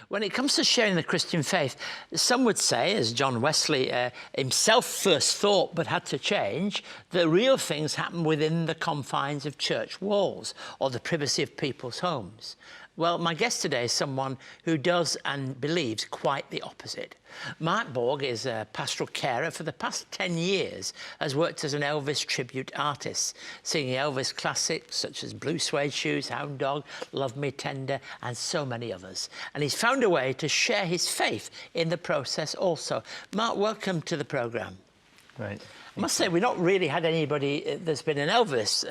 When it comes to sharing the Christian faith, some would say, as John Wesley himself first thought but had to change, the real things happen within the confines of church walls or the privacy of people's homes. Well, my guest today is someone who does and believes quite the opposite. Mark Borg is a pastoral carer. For the past 10 years has worked as an Elvis tribute artist, singing Elvis classics such as Blue Suede Shoes, Hound Dog, Love Me Tender, and so many others. And he's found a way to share his faith in the process also. Mark, welcome to the programme. Right. I must say, we've not really had anybody that's been an Elvis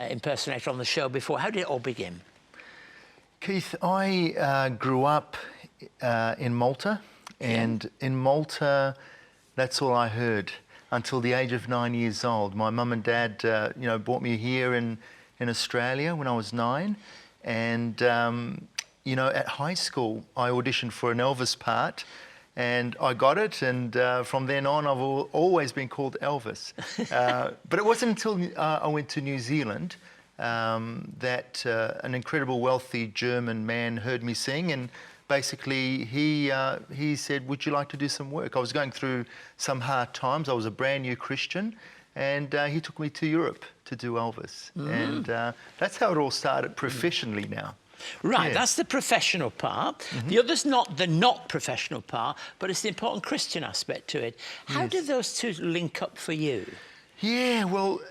impersonator on the show before. How did it all begin? Keith, I grew up in Malta, and in Malta, that's all I heard until the age of 9 years old. My mum and dad, brought me here in Australia when I was 9, and at high school, I auditioned for an Elvis part, and I got it, and from then on, I've always been called Elvis. But it wasn't until I went to New Zealand that an incredible wealthy German man heard me sing, and basically he said, would you like to do some work? I was going through some hard times. I was a brand new Christian, and he took me to Europe to do Elvis. And that's how it all started professionally now. Right, Yeah. that's the professional part. The other's not the not professional part, but it's the important Christian aspect to it. How do those two link up for you? Yeah, well,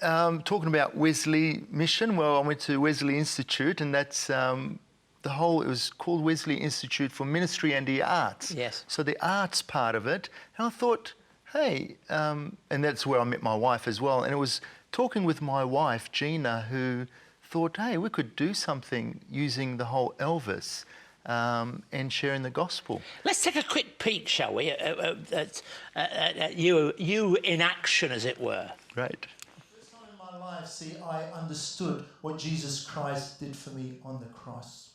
talking about Wesley mission, well, I went to Wesley Institute, and that's it was called Wesley Institute for Ministry and the Arts. Yes. So the arts part of it, and I thought, hey, and that's where I met my wife as well, and it was talking with my wife, Gina, who thought, hey, we could do something using the whole Elvis and sharing the gospel. Let's take a quick peek, shall we, at you in action, as it were. Right. First time in my life, I understood what Jesus Christ did for me on the cross.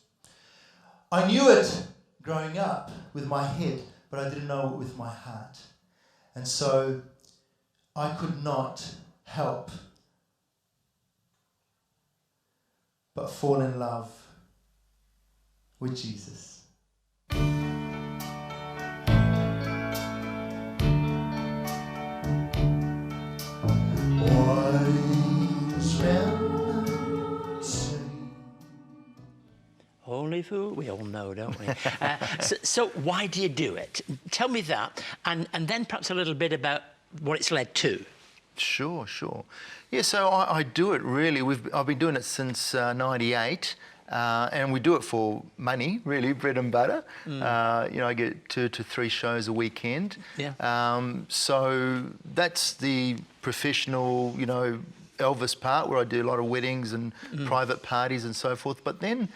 I knew it growing up with my head, but I didn't know it with my heart. And so I could not help but fall in love with Jesus. Only fool, we all know, don't we? So why do you do it? Tell me that, and then perhaps a little bit about what it's led to. Sure. Yeah, so I do it really. I've been doing it since '98, and we do it for money, really, bread and butter. I get 2 to 3 shows a weekend. Yeah. So that's the professional, Elvis part, where I do a lot of weddings and private parties and so forth. But then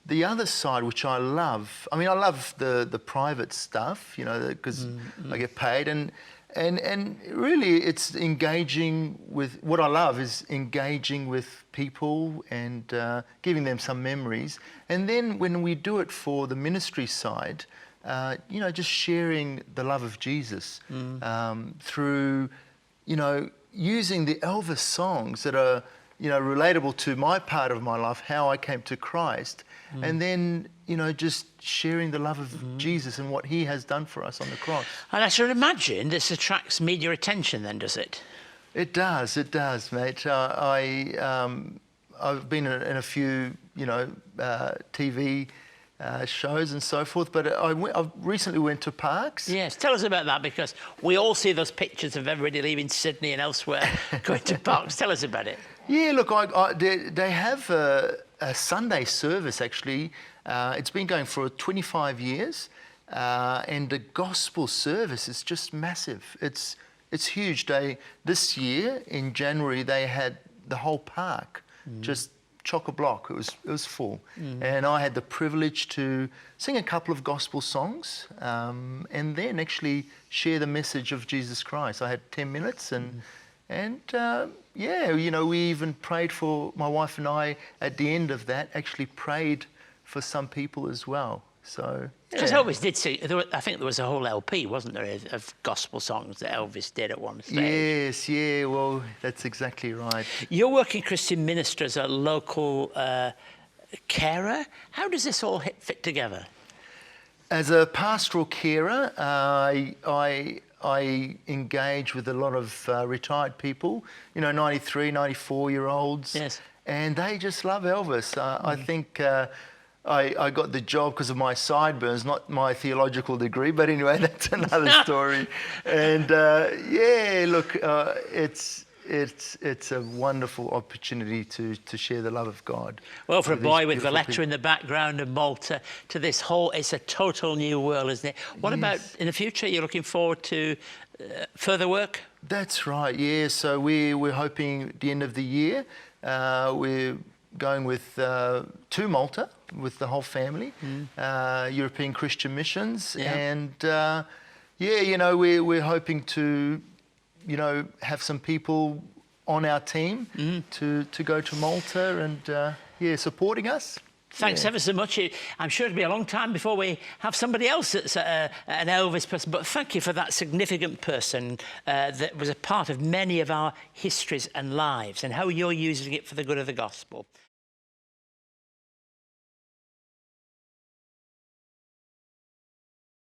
the other side, which I love, I love the private stuff, because I get paid, and really it's engaging with, what I love is engaging with people and giving them some memories. And then when we do it for the ministry side, just sharing the love of Jesus through, using the Elvis songs that are, relatable to my part of my life, how I came to Christ, and then, just sharing the love of Jesus and what he has done for us on the cross. And I should imagine this attracts media attention then, does it? It does, mate. I've been in a few, TV shows and so forth, but I recently went to parks. Yes, tell us about that, because we all see those pictures of everybody leaving Sydney and elsewhere going to parks. Tell us about it. Yeah, look, they have a Sunday service, actually. It's been going for 25 years, and the gospel service is just massive. It's huge. This year, in January, they had the whole park just chock-a-block. It was full. And I had the privilege to sing a couple of gospel songs, and then actually share the message of Jesus Christ. I had 10 minutes, and we even prayed for, my wife and I, at the end of that, actually prayed for some people as well. So, because Elvis did see, I think there was a whole LP, wasn't there, of gospel songs that Elvis did at one stage? Yes, yeah, well, that's exactly right. You're working Christian minister as a local carer. How does this all fit together? As a pastoral carer, I engage with a lot of retired people, 93, 94-year-olds. Yes. And they just love Elvis. I think I got the job because of my sideburns, not my theological degree, but anyway, that's another story. And look, it's a wonderful opportunity to share the love of God. Well, for a boy with beautiful Valletta people. in the background of Malta to this whole, it's a total new world, isn't it? What about in the future? You're looking forward to further work? That's right, yeah. So we're hoping at the end of the year, we're going with to Malta with the whole family, European Christian Missions. Yeah. And we're hoping to have some people on our team to go to Malta and supporting us. Thanks ever so much. I'm sure it'll be a long time before we have somebody else that's an Elvis person, but thank you for that significant person that was a part of many of our histories and lives and how you're using it for the good of the gospel.